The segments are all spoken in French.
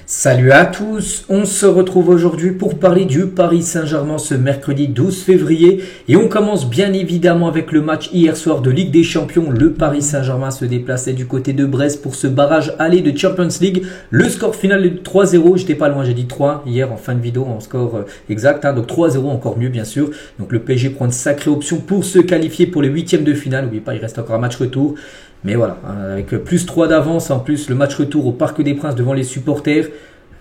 Salut à tous, on se retrouve aujourd'hui pour parler du Paris Saint-Germain ce mercredi 12 février et on commence bien évidemment avec le match hier soir de Ligue des Champions. Le Paris Saint-Germain se déplaçait du côté de Brest pour ce barrage aller de Champions League. Le score final est de 3-0, j'étais pas loin, j'ai dit 3 hier en fin de vidéo en score exact, donc 3-0 encore mieux bien sûr. Donc le PSG prend une sacrée option pour se qualifier pour les huitièmes de finale, n'oubliez pas il reste encore un match retour. Mais voilà, avec plus 3 d'avance, en plus le match retour au Parc des Princes devant les supporters,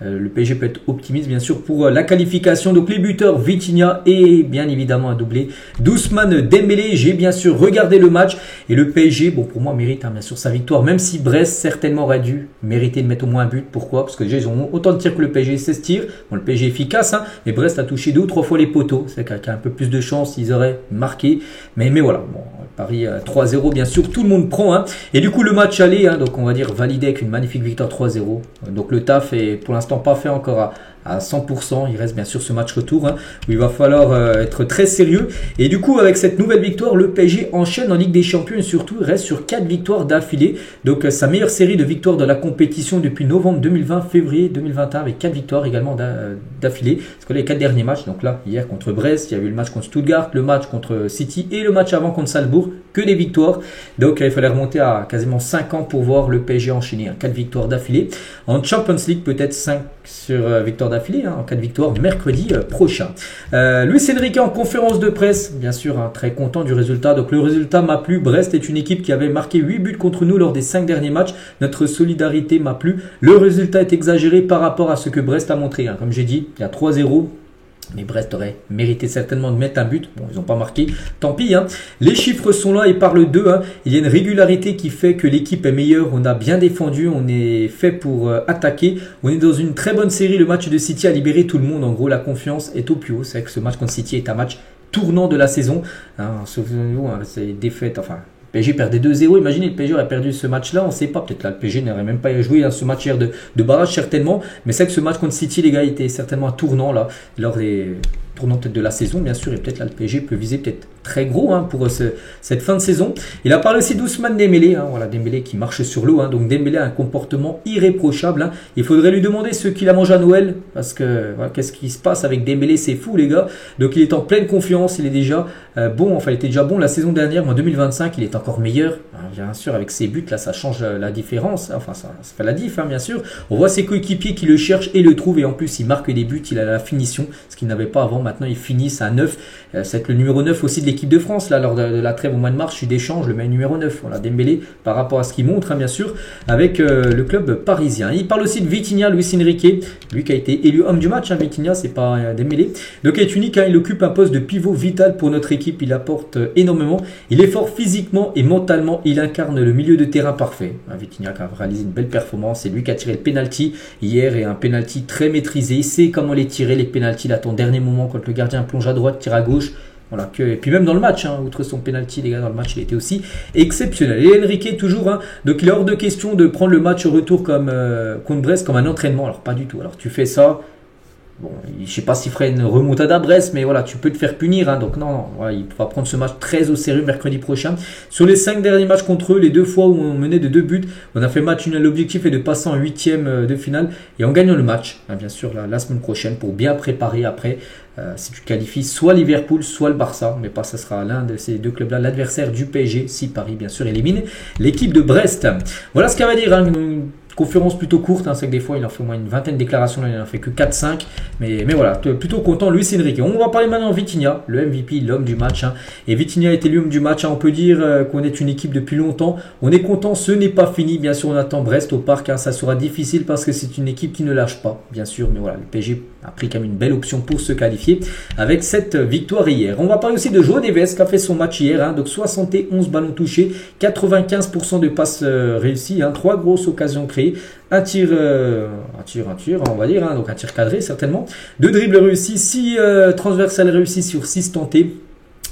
le PSG peut être optimiste bien sûr pour la qualification. Donc les buteurs Vitinha et bien évidemment un doublé d'Ousmane Dembélé. J'ai bien sûr regardé le match et le PSG, bon pour moi mérite bien sûr sa victoire, même si Brest certainement aurait dû mériter de mettre au moins un but. Pourquoi? Parce que déjà ils ont autant de tirs que le PSG, 16 tirs. Bon, le PSG est efficace, mais Brest a touché 2 ou 3 fois les poteaux. C'est qu'avec un peu plus de chance ils auraient marqué. Mais voilà, bon, Paris 3-0 bien sûr, tout le monde prend. Et du coup le match aller, donc on va dire validé avec une magnifique victoire 3-0. Donc le taf est pour l'instant pas fait encore à 100%. Il reste bien sûr ce match retour où il va falloir être très sérieux. Et du coup, avec cette nouvelle victoire, le PSG enchaîne en Ligue des Champions et surtout il reste sur 4 victoires d'affilée. Donc sa meilleure série de victoires de la compétition depuis novembre 2020, février 2021 avec 4 victoires également d'affilée. Parce que les 4 derniers matchs, donc là, hier contre Brest, il y a eu le match contre Stuttgart, le match contre City et le match avant contre Salzbourg, que des victoires. Donc il fallait remonter à quasiment 5 ans pour voir le PSG enchaîner 4 victoires d'affilée. En Champions League, peut-être 5 sur victoire d'affilée, en cas de victoire mercredi prochain. Luis Enrique en conférence de presse, bien sûr, très content du résultat. Donc le résultat m'a plu. Brest est une équipe qui avait marqué 8 buts contre nous lors des 5 derniers matchs. Notre solidarité m'a plu. Le résultat est exagéré par rapport à ce que Brest a montré. Comme j'ai dit, il y a 3-0. Mais Brest aurait mérité certainement de mettre un but. Bon, ils n'ont pas marqué. Tant pis. Les chiffres sont là et parlent d'eux. Il y a une régularité qui fait que l'équipe est meilleure. On a bien défendu. On est fait pour attaquer. On est dans une très bonne série. Le match de City a libéré tout le monde. En gros, la confiance est au plus haut. C'est vrai que ce match contre City est un match tournant de la saison. Souvenez-vous, c'est défaite. Enfin, le PSG perdait 2-0, imaginez le PSG aurait perdu ce match-là, on ne sait pas, peut-être là le PSG n'aurait même pas joué ce match hier de barrage certainement, mais c'est que ce match contre City les gars était certainement un tournant là, lors des tournants peut-être de la saison bien sûr, et peut-être là le PSG peut viser peut-être très gros pour cette fin de saison. Il a parlé aussi d'Ousmane Dembélé, voilà Dembélé qui marche sur l'eau, donc Dembélé a un comportement irréprochable, il faudrait lui demander ce qu'il a mangé à Noël, parce que voilà, qu'est-ce qui se passe avec Dembélé, c'est fou les gars, donc il est en pleine confiance, il est déjà bon, enfin il était déjà bon la saison dernière, mais en 2025 il est encore meilleur, bien sûr avec ses buts là ça change la différence, enfin ça fait la diff bien sûr, on voit ses coéquipiers qui le cherchent et le trouvent, et en plus il marque des buts, il a la finition, ce qu'il n'avait pas avant, maintenant il finit à 9, c'est le numéro 9 aussi de l'équipe de France, là lors de la trêve au mois de mars, je suis Deschamps, je le mets numéro 9, voilà Dembélé par rapport à ce qu'il montre bien sûr avec le club parisien. Il parle aussi de Vitinha, Luis Enrique, lui qui a été élu homme du match, Vitinha c'est pas Dembélé, donc il est unique, il occupe un poste de pivot vital pour notre équipe, il apporte énormément, il est fort physiquement et mentalement, il incarne le milieu de terrain parfait. Vitinha qui a réalisé une belle performance, c'est lui qui a tiré le penalty hier, et un penalty très maîtrisé, il sait comment les tirer les penalty, là ton dernier moment quand le gardien plonge à droite, tire à gauche. Voilà, et puis même dans le match, outre son penalty, les gars, dans le match, il était aussi exceptionnel. Et Enrique, toujours, donc il est hors de question de prendre le match au retour comme contre Brest comme un entraînement. Alors, pas du tout. Alors, tu fais ça. Bon, je sais pas s'il ferait une remontada à Brest, mais voilà, tu peux te faire punir. Donc non, voilà, il va prendre ce match très au sérieux mercredi prochain. Sur les 5 derniers matchs contre eux, les 2 fois où on menait de 2 buts, on a fait match nul. L'objectif est de passer en 8e de finale et en gagnant le match, bien sûr, la semaine prochaine, pour bien préparer après. Si tu qualifies soit Liverpool, soit le Barça, mais pas, ça sera l'un de ces deux clubs-là, l'adversaire du PSG, si Paris, bien sûr, élimine l'équipe de Brest. Voilà ce qu'il va dire, une conférence plutôt courte, c'est que des fois il en fait au moins une vingtaine de déclarations, là il en fait que 4-5, mais voilà, plutôt content Luis Enrique. On va parler maintenant de Vitinha, le MVP, l'homme du match, et Vitinha a été l'homme du match, on peut dire qu'on est une équipe depuis longtemps, on est content, ce n'est pas fini, bien sûr on attend Brest au parc, ça sera difficile parce que c'est une équipe qui ne lâche pas, bien sûr, mais voilà, le PSG a pris quand même une belle option pour se qualifier avec cette victoire hier. On va parler aussi de João Neves qui a fait son match hier, donc 71 ballons touchés, 95% de passes réussies, 3 grosses occasions créées, un tir, on va dire, donc un tir cadré certainement, 2 dribbles réussis, 6 transversales réussis sur 6 tentés,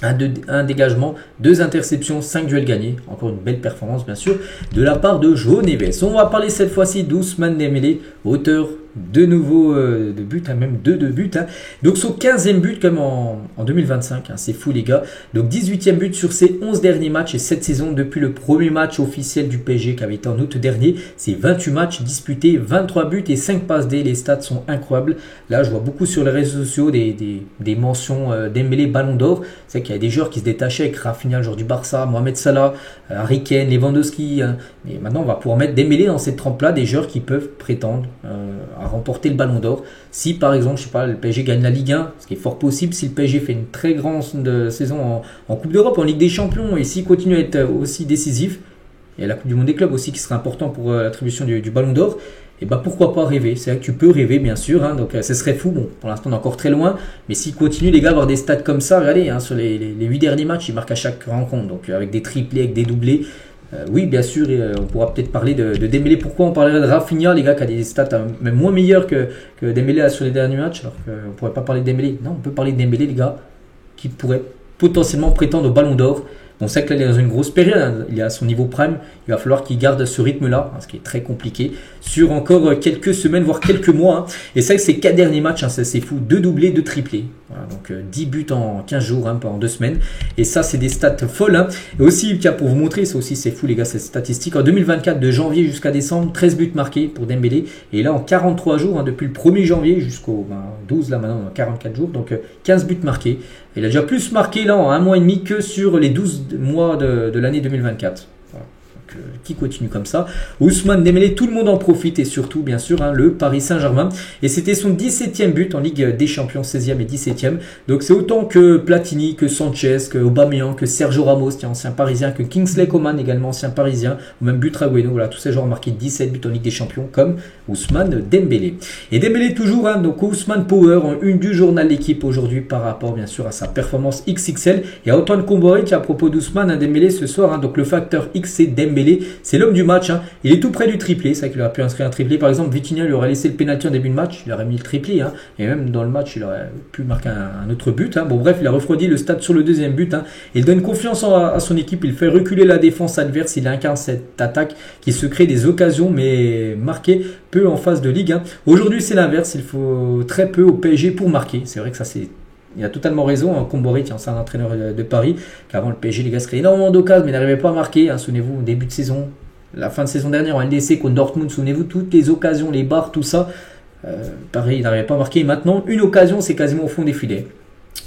un dégagement, 2 interceptions, 5 duels gagnés. Encore une belle performance bien sûr de la part de João Neves. On va parler cette fois-ci d'Ousmane Dembélé, auteur deux nouveaux de buts, hein, même deux de buts. Hein. Donc son 15e but comme en 2025, hein, c'est fou les gars. Donc 18e but sur ses 11 derniers matchs et cette saison depuis le premier match officiel du PSG qui avait été en août dernier. C'est 28 matchs disputés, 23 buts et 5 passes D. Les stats sont incroyables. Là je vois beaucoup sur les réseaux sociaux des mentions Dembélé Ballon d'Or. C'est vrai qu'il y a des joueurs qui se détachaient avec Rafinha, le joueur du Barça, Mohamed Salah, Harry Kane, Lewandowski. Hein. Mais maintenant on va pouvoir mettre Dembélé dans cette trempe-là, des joueurs qui peuvent prétendre à remporter le Ballon d'Or. Si par exemple, je sais pas, le PSG gagne la Ligue 1, ce qui est fort possible, si le PSG fait une très grande saison en Coupe d'Europe, en Ligue des Champions, et s'il continue à être aussi décisif, il y a la Coupe du Monde des clubs aussi qui sera important pour l'attribution du Ballon d'Or, et bah pourquoi pas rêver. C'est vrai que tu peux rêver bien sûr, hein, donc ce serait fou. Bon, pour l'instant on est encore très loin, mais s'il continue les gars à avoir des stats comme ça, regardez, hein, sur les 8 derniers matchs, il marque à chaque rencontre, donc avec des triplés, avec des doublés. Oui, bien sûr, on pourra peut-être parler de Dembélé. Pourquoi on parlerait de Rafinha, les gars, qui a des stats même moins meilleures que Dembélé sur les derniers matchs, alors qu'on ne pourrait pas parler de Dembélé. Non, on peut parler de Dembélé, les gars, qui pourrait potentiellement prétendre au Ballon d'Or. On sait que là, il est dans une grosse période, hein. Il est à son niveau prime, il va falloir qu'il garde ce rythme-là, hein, ce qui est très compliqué, sur encore quelques semaines, voire quelques mois. Hein. Et c'est vrai que ces 4 derniers matchs, hein, c'est fou, 2 doublés, 2 triplés. Voilà, donc 10 buts en 15 jours, hein, pas en 2 semaines. Et ça, c'est des stats folles. Hein. Et aussi, tiens, pour vous montrer, ça aussi, c'est fou, les gars, cette statistique. En 2024, de janvier jusqu'à décembre, 13 buts marqués pour Dembélé. Et là, en 43 jours, hein, depuis le 1er janvier jusqu'au 12, là maintenant, 44 jours, donc 15 buts marqués. Il a déjà plus marqué là en un mois et demi que sur les 12 mois de l'année 2024. Voilà. Donc, qui continue comme ça. Ousmane Dembélé, tout le monde en profite et surtout bien sûr hein, le Paris Saint-Germain. Et c'était son 17e but en Ligue des Champions, 16e et 17e. Donc c'est autant que Platini, que Sanchez, que Aubameyang, que Sergio Ramos, tiens, ancien parisien, que Kingsley Coman également ancien parisien, ou même Butragueno. Voilà, tous ces joueurs ont marqué 17 buts en Ligue des Champions comme Ousmane Dembélé. Et Dembélé toujours, hein, donc Ousmane Power en une du journal L'équipe aujourd'hui par rapport bien sûr à sa performance XXL. Et Antoine Comboiré, à propos d'Ousmane Dembélé ce soir, hein, donc le facteur X c'est Dembélé, c'est l'homme du match. Hein. Il est tout près du triplé, c'est vrai qu'il aurait pu inscrire un triplé. Par exemple, Vitinha lui aurait laissé le pénalty en début de match, il aurait mis le triplé. Hein. Et même dans le match, il aurait pu marquer un autre but. Hein. Bon bref, il a refroidi le stade sur le deuxième but. Hein. Il donne confiance à son équipe, il fait reculer la défense adverse, il incarne cette attaque qui se crée des occasions mais marquées peu en phase de Ligue 1. Aujourd'hui c'est l'inverse, il faut très peu au PSG pour marquer. C'est vrai que ça c'est... Il a totalement raison, hein. Comboiré, c'est un entraîneur de Paris, qu'avant le PSG, les gars, se créaient énormément d'occasions, mais n'arrivaient pas à marquer. Hein. Souvenez-vous, au début de saison, la fin de saison dernière en LDC contre Dortmund, souvenez-vous, toutes les occasions, les barres, tout ça, Paris, il n'arrivait pas à marquer. Et maintenant, une occasion, c'est quasiment au fond des filets.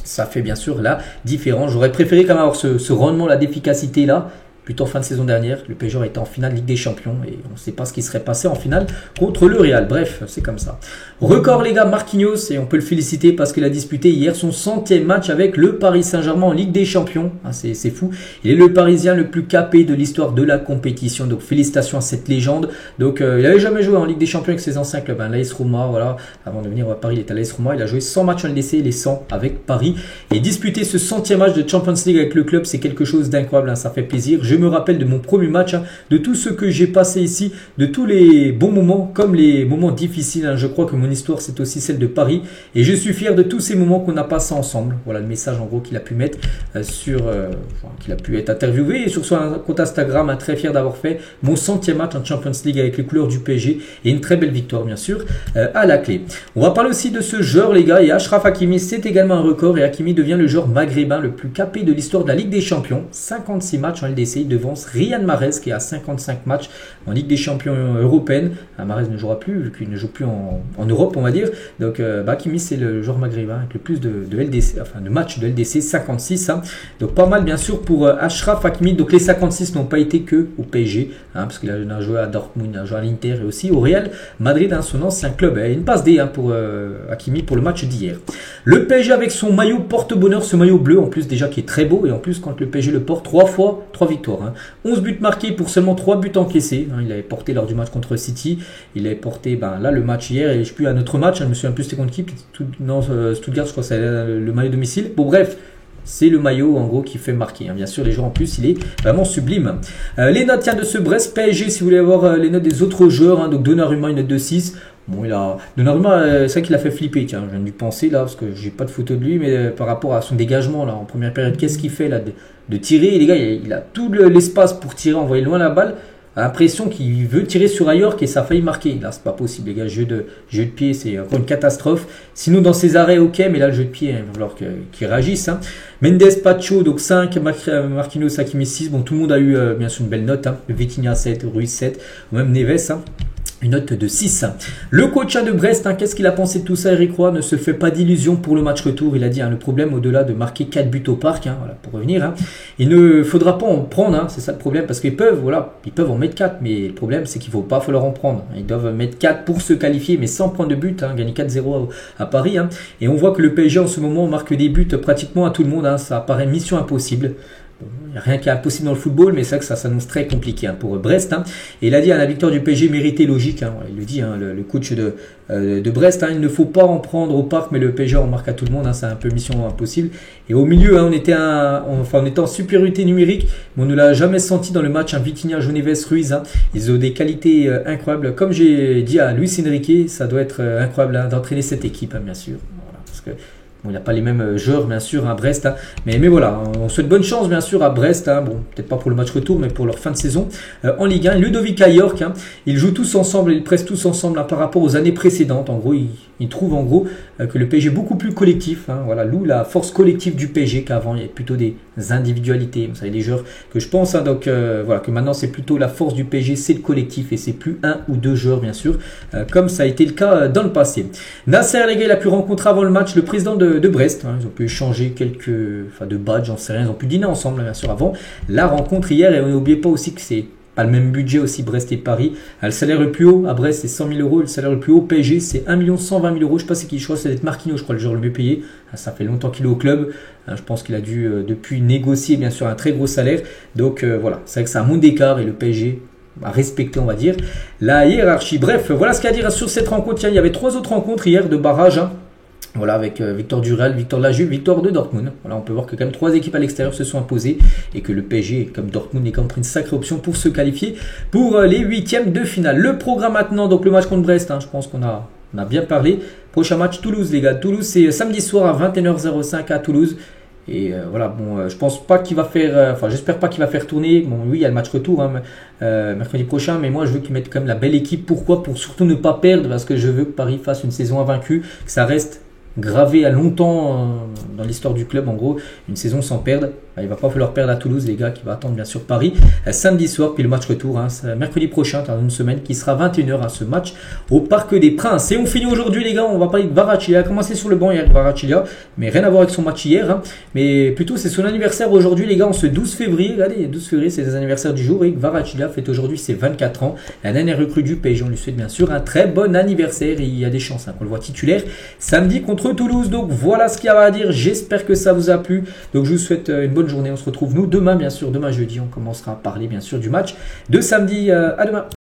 Ça fait bien sûr la différence. J'aurais préféré quand même avoir ce rendement là d'efficacité là. Plutôt en fin de saison dernière, le PSG aurait été en finale Ligue des Champions et on ne sait pas ce qui serait passé en finale contre le Real. Bref, c'est comme ça. Record les gars, Marquinhos, et on peut le féliciter parce qu'il a disputé hier son 100e match avec le Paris Saint-Germain en Ligue des Champions. Ah, c'est fou. Il est le Parisien le plus capé de l'histoire de la compétition. Donc félicitations à cette légende. Donc il n'avait jamais joué en Ligue des Champions avec ses anciens clubs. Hein. L'AS Roma, voilà. Avant de venir à Paris, il était à l'AS Roma. Il a joué 100 matchs en LDC, les 100 avec Paris. Et disputer ce 100e match de Champions League avec le club, c'est quelque chose d'incroyable. Hein. Ça fait plaisir. Je me rappelle de mon premier match, hein, de tout ce que j'ai passé ici, de tous les bons moments comme les moments difficiles. Hein. Je crois que mon histoire c'est aussi celle de Paris et je suis fier de tous ces moments qu'on a passés ensemble. Voilà le message en gros qu'il a pu mettre qu'il a pu être interviewé et sur son compte Instagram. Hein, très fier d'avoir fait mon 100e match en Champions League avec les couleurs du PSG et une très belle victoire bien sûr à la clé. On va parler aussi de ce joueur les gars, et Achraf Hakimi, c'est également un record et Hakimi devient le joueur maghrébin le plus capé de l'histoire de la Ligue des Champions. 56 matchs en LDC devant Riyad Mahrez qui a 55 matchs en Ligue des Champions européenne. Mahrez ne jouera plus vu qu'il ne joue plus en Europe on va dire. Donc Hakimi c'est le joueur maghrébin avec le plus de LDC, enfin de matchs de LDC, 56. Hein. Donc pas mal bien sûr pour Achraf Hakimi. Donc les 56 n'ont pas été que au PSG hein, parce qu'il a joué à Dortmund, il a joué à l'Inter et aussi au Real Madrid, hein, son ancien club. Et une passe D hein, pour Hakimi pour le match d'hier. Le PSG avec son maillot porte-bonheur, ce maillot bleu en plus déjà qui est très beau et en plus quand le PSG le porte 3 fois, 3 victoires. Hein. 11 buts marqués pour seulement 3 buts encaissés. Hein, il avait porté lors du match contre City. Il avait porté là le match hier et je sais plus un autre match. Hein, je me souviens plus c'était contre qui. Stuttgart je crois que c'est le maillot domicile. Bon bref. C'est le maillot en gros qui fait marquer. Hein. Bien sûr, les joueurs en plus, il est vraiment sublime. Les notes de ce Brest PSG, si vous voulez avoir les notes des autres joueurs. Hein, donc Donnarumma, une note de 6. Bon, Donnarumma, c'est vrai qu'il a fait flipper. Tiens, je viens de penser là, parce que j'ai pas de photo de lui, mais par rapport à son dégagement là en première période, qu'est-ce qu'il fait là de tirer. Les gars, il a tout l'espace pour tirer, envoyer loin la balle. a l'impression qu'il veut tirer sur Ayork et ça a failli marquer. Là, c'est pas possible, les gars. Jeu de pied, c'est encore une catastrophe. Sinon, dans ses arrêts, ok, mais là, le jeu de pied, il va falloir qu'il réagisse. Hein. Mendes, Pacho, donc 5, Marquinhos, Hakimi 6. Bon, tout le monde a eu bien sûr une belle note. Hein. Vitinha 7, Ruiz 7, ou même Neves. Hein. Une note de 6. Le coach de Brest, hein, qu'est-ce qu'il a pensé de tout ça? Eric Roy ne se fait pas d'illusions pour le match retour. Il a dit hein, le problème au-delà de marquer 4 buts au parc, hein, voilà, pour revenir, hein, il ne faudra pas en prendre, hein, c'est ça le problème, parce qu'ils peuvent, voilà, ils peuvent en mettre 4, mais le problème c'est qu'il ne faut pas falloir en prendre. Ils doivent mettre 4 pour se qualifier, mais sans prendre de but, hein, gagner 4-0 à Paris. Hein, et on voit que le PSG en ce moment marque des buts pratiquement à tout le monde, hein, ça paraît mission impossible. Il n'y a rien qui est impossible dans le football, mais c'est vrai que ça s'annonce très compliqué hein, pour Brest. Hein. Et il a dit la victoire du PSG méritée, logique. Hein. Il le dit, hein, le coach de Brest. Hein, il ne faut pas en prendre au parc, mais le PSG en marque à tout le monde. Hein, c'est un peu mission impossible. Et au milieu, hein, on était en supériorité numérique, mais on ne l'a jamais senti dans le match. Hein, Vitinha, Neves, Ruiz. Hein, ils ont des qualités incroyables. Comme j'ai dit à Luis Enrique, ça doit être incroyable hein, d'entraîner cette équipe, hein, bien sûr. Voilà, parce que bon, il n'a pas les mêmes joueurs, bien sûr, à Brest. Hein. Mais voilà, on souhaite bonne chance, bien sûr, à Brest. Hein. Bon, peut-être pas pour le match retour, mais pour leur fin de saison. En Ligue 1, Ludovic Ayork, hein, ils jouent tous ensemble, ils pressent tous ensemble hein, par rapport aux années précédentes. En gros, ils trouvent en gros que le PSG est beaucoup plus collectif. Hein. Voilà, l'où la force collective du PSG qu'avant, il y a plutôt des individualités. Vous savez, des joueurs que je pense. Hein, donc voilà, que maintenant, c'est plutôt la force du PSG, c'est le collectif et c'est plus un ou deux joueurs, bien sûr, comme ça a été le cas dans le passé. Nasser, les gars, il a pu rencontrer avant le match le président de Brest. Hein, ils ont pu échanger quelques de badges, j'en sais rien. Ils ont pu dîner ensemble, bien sûr, avant la rencontre hier. Et n'oubliez pas aussi que c'est pas le même budget aussi, Brest et Paris. Le salaire le plus haut à Brest, c'est 100 000 euros. Le salaire le plus haut au PSG, c'est 1 120 000 euros. Je ne sais pas c'est qui, je crois que c'est d'être Marquinhos, je crois, le joueur le mieux payé. Ça fait longtemps qu'il est au club. Je pense qu'il a dû depuis négocier, bien sûr, un très gros salaire. Donc voilà, c'est vrai que c'est un monde d'écart et le PSG à respecter, on va dire, la hiérarchie. Bref, voilà ce qu'il y a à dire sur cette rencontre. Tiens, il y avait 3 autres rencontres hier de barrage. Hein. Voilà, avec victoire du Real, victoire de la Juve, victoire de Dortmund. Voilà, on peut voir que quand même 3 équipes à l'extérieur se sont imposées et que le PSG, comme Dortmund, est quand même une sacrée option pour se qualifier pour les 8e de finale. Le programme maintenant, donc le match contre Brest, hein, je pense qu'on a bien parlé. Prochain match Toulouse, les gars. Toulouse, c'est samedi soir à 21h05 à Toulouse. Et voilà, bon, je pense pas qu'il va faire, j'espère pas qu'il va faire tourner. Bon, oui, il y a le match retour hein, mercredi prochain, mais moi je veux qu'il mette quand même la belle équipe. Pourquoi? Pour surtout ne pas perdre, parce que je veux que Paris fasse une saison invaincue, que ça reste gravé à longtemps dans l'histoire du club, en gros, une saison sans perdre. Il va pas falloir perdre à Toulouse, les gars, qui va attendre bien sûr Paris samedi soir, puis le match retour, hein, mercredi prochain, dans une semaine, qui sera 21h, hein, ce match au Parc des Princes. Et on finit aujourd'hui, les gars, on va parler de Kvaratskhelia. Il a commencé sur le banc hier, Kvaratskhelia, mais rien à voir avec son match hier, hein, mais plutôt c'est son anniversaire aujourd'hui, les gars, en ce 12 février. Regardez, 12 février, c'est les anniversaires du jour, et Kvaratskhelia fête aujourd'hui ses 24 ans. La dernière recrue du PSG, on lui souhaite bien sûr un très bon anniversaire, et il y a des chances hein, qu'on le voit titulaire samedi contre Toulouse. Donc voilà ce qu'il y a à dire, j'espère que ça vous a plu. Donc je vous souhaite une bonne journée, on se retrouve nous demain, bien sûr, demain jeudi, on commencera à parler bien sûr du match de samedi. À demain.